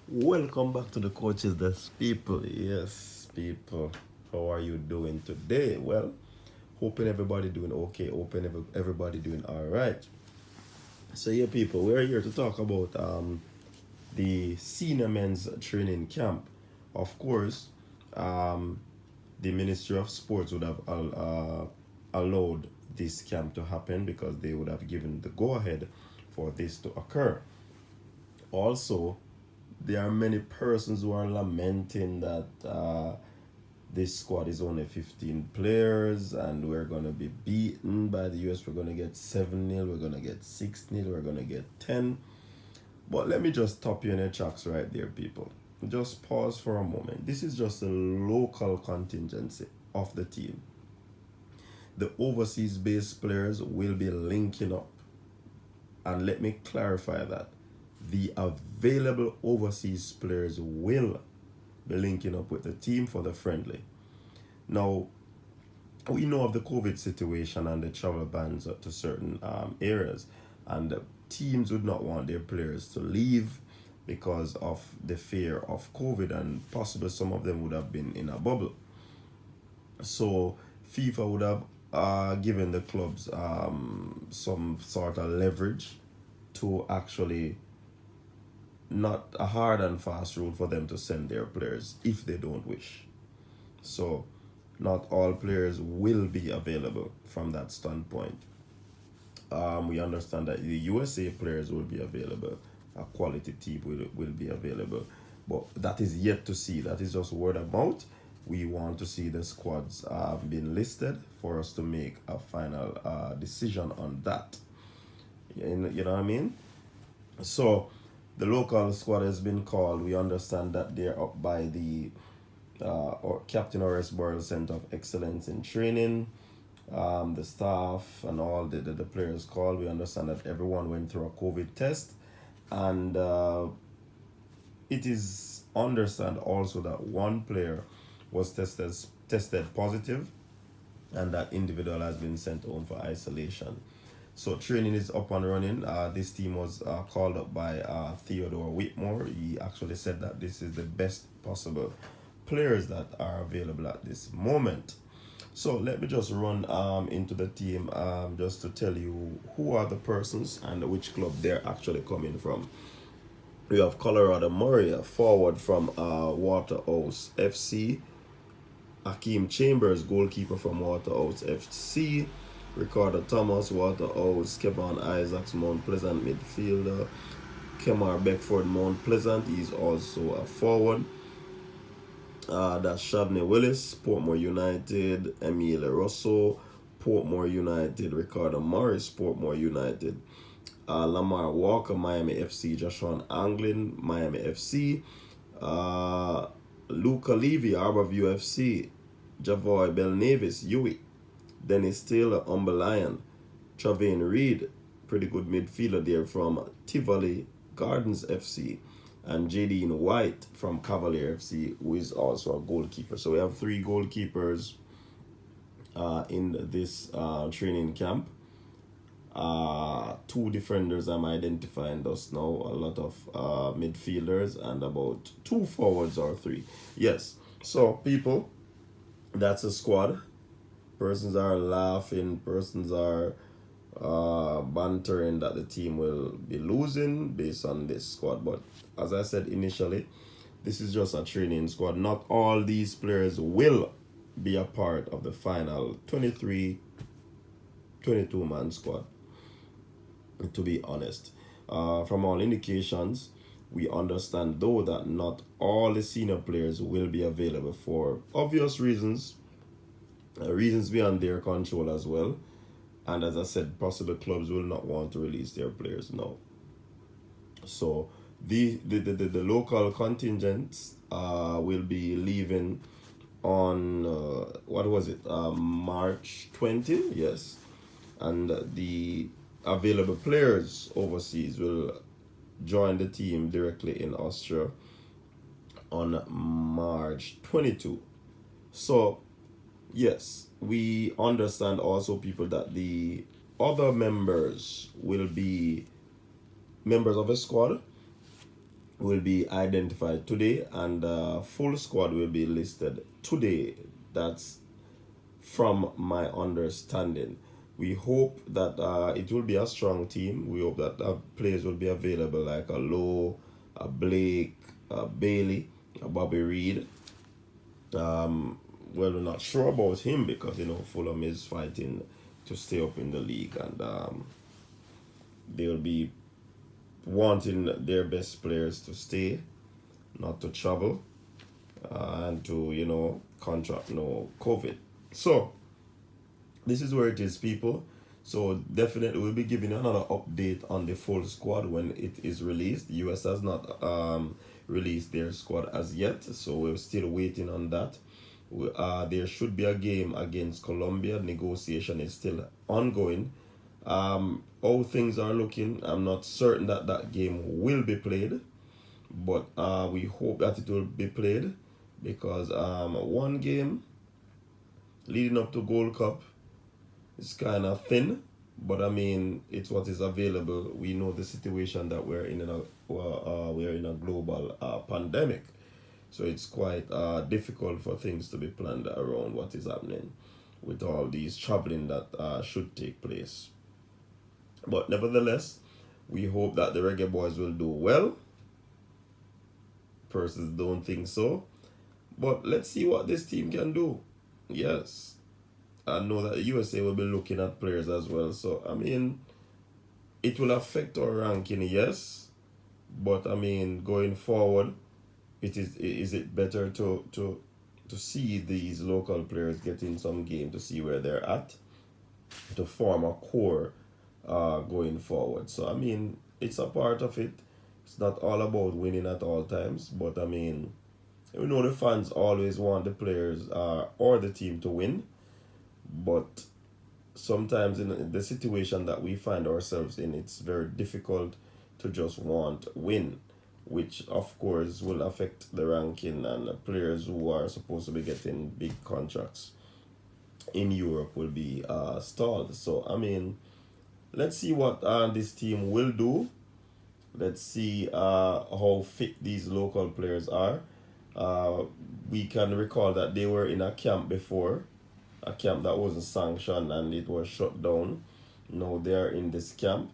Welcome back to the Coaches Desk, people. Yes, people. How are you doing today? Well, hoping everybody doing okay. Hoping everybody doing all right. So, yeah, people, we're here to talk about the senior men's training camp. Of course, um, the Ministry of Sports would have allowed this camp to happen because they would have given the go ahead for this to occur. Also, there are many persons who are lamenting that this squad is only 15 players and we're going to be beaten by the US. We're going to get 7-0, we're going to get 6-0, we're going to get 10. But let me just stop you in your tracks right there, people. Just pause for a moment. This is just a local contingency of the team. The overseas based players will be linking up. And let me clarify that the available overseas players will be linking up with the team for the friendly. Now, we know of the COVID situation and the travel bans to certain areas, and the teams would not want their players to leave because of the fear of COVID, and possibly some of them would have been in a bubble. So, FIFA would have given the clubs some sort of leverage to actually not a hard and fast rule for them to send their players if they don't wish. So, not all players will be available from that standpoint. We understand that the USA players will be available, a quality team will be available, but that is yet to see. That is just word of mouth. We want to see the squads being listed for us to make a final decision on that. You know what I mean? So, the local squad has been called. We understand that they're up by the or Captain Horace Boyle Center of Excellence in Training. The staff and all the players called. We understand that everyone went through a COVID test, and it is understand also that one player was tested positive, and that individual has been sent home for isolation. So training is up and running. This team was called up by Theodore Whitmore. He actually said that this is the best possible players that are available at this moment. So let me just run into the team just to tell you who are the persons and which club they're actually coming from. We have Colorado Murray, a forward from Waterhouse FC. Akeem Chambers, goalkeeper from Waterhouse FC. Ricardo Thomas, Waterhouse. Kevin Isaacs, Mount Pleasant midfielder. Kemar Beckford, Mount Pleasant. He's also a forward. That's Shavney Willis, Portmore United. Emile Russell, Portmore United. Ricardo Morris, Portmore United. Lamar Walker, Miami FC. Joshua Anglin, Miami FC. Luca Levy, Harborview FC. Javoy Belnavis, Huey. Dennis Taylor, Humber Lion. Travaine Reed, pretty good midfielder there from Tivoli Gardens FC. And Jadine White from Cavalier FC, who is also a goalkeeper. So we have 3 goalkeepers in this training camp. 2 defenders I'm identifying thus now, a lot of midfielders, and about 2 forwards or 3. Yes, so people, that's a squad. Persons are laughing, persons are bantering that the team will be losing based on this squad. But as I said initially, this is just a training squad. Not all these players will be a part of the final 23, 22-man squad, to be honest. From all indications, we understand though that not all the senior players will be available for obvious reasons, reasons beyond their control as well. And as I said, possible clubs will not want to release their players now. So the local contingents will be leaving on what was it, March 20? Yes. And the available players overseas will join the team directly in Austria on March 22. So yes, we understand also, people, that the other members will be members of a squad. will be identified today, and full squad will be listed today. That's from my understanding. We hope that it will be a strong team. We hope that players will be available like a Lowe, a Blake, a Bailey, a Bobby Reed. Well, we're not sure about him because Fulham is fighting to stay up in the league, and they'll be wanting their best players to stay, not to travel, and to contract no COVID. So this is where it is, people. So definitely we'll be giving another update on the full squad when it is released. The US has not released their squad as yet, so we're still waiting on that. There should be a game against Colombia. Negotiation is still ongoing. How things are looking, I'm not certain that that game will be played, but we hope that it will be played, because one game leading up to Gold Cup is kind of thin, but I mean it's what is available. We know the situation that we're in a global pandemic, so it's quite difficult for things to be planned around what is happening with all these traveling that should take place. But nevertheless, we hope that the Reggae Boys will do well. Persons don't think so, but let's see what this team can do. Yes, I know that the USA will be looking at players as well. So I mean, it will affect our ranking, yes, but I mean going forward, is it better to see these local players getting some game to see where they're at, to form a core going forward. So I mean, it's a part of it. It's not all about winning at all times, but I mean, the fans always want the players or the team to win, but sometimes in the situation that we find ourselves in, it's very difficult to just want win, which of course will affect the ranking, and the players who are supposed to be getting big contracts in Europe will be stalled. So I mean, let's see what this team will do. Let's see how fit these local players are. We can recall that they were in a camp before, a camp that wasn't sanctioned and it was shut down. Now they're in this camp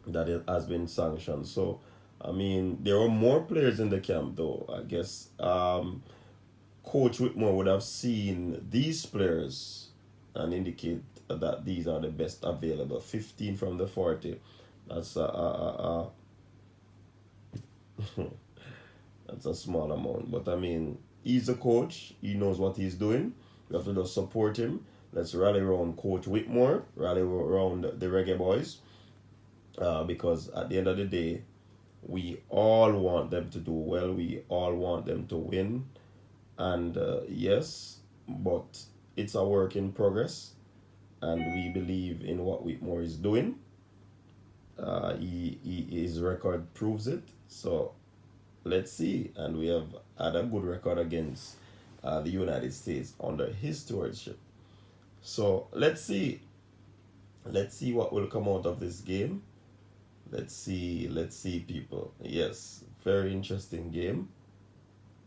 that it has been sanctioned. So, I mean, there were more players in the camp though. I guess Coach Whitmore would have seen these players and indicate that these are the best available. 15 from the 40. That's that's a small amount. But I mean, he's a coach. He knows what he's doing. We have to just support him. Let's rally around Coach Whitmore, rally around the Reggae Boys, because at the end of the day, we all want them to do well. We all want them to win. And yes, but it's a work in progress, and we believe in what Whitmore is doing. His record proves it. So let's see. And we have had a good record against the United States under his stewardship. So let's see. Let's see what will come out of this game. Let's see, people. Yes, very interesting game.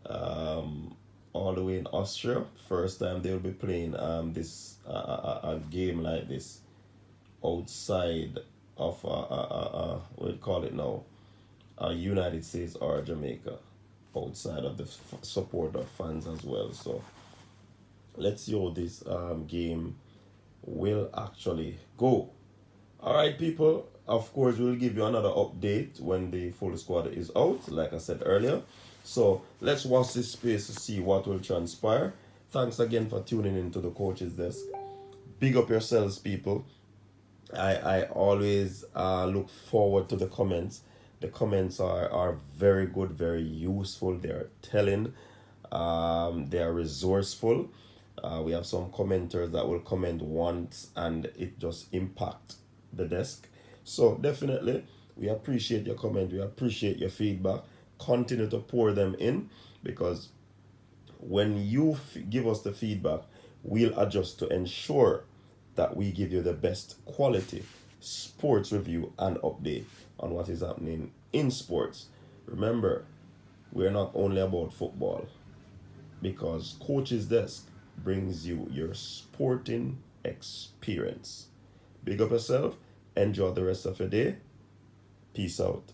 All the way in Austria. First time they will be playing this a game like this outside of what do you call it now? United States or Jamaica, outside of the support of fans as well. So let's see how this game will actually go. All right, people. Of course, we'll give you another update when the full squad is out, like I said earlier. So let's watch this space to see what will transpire. Thanks again for tuning into the Coach's Desk. Big up yourselves, people. I always look forward to the comments. The comments are very good, very useful. They're telling. They are resourceful. We have some commenters that will comment once and it just impact the desk. So definitely, we appreciate your comment. We appreciate your feedback. Continue to pour them in, because when you give us the feedback, we'll adjust to ensure that we give you the best quality sports review and update on what is happening in sports. Remember, we're not only about football, because Coach's Desk brings you your sporting experience. Big up yourself. Enjoy the rest of your day. Peace out.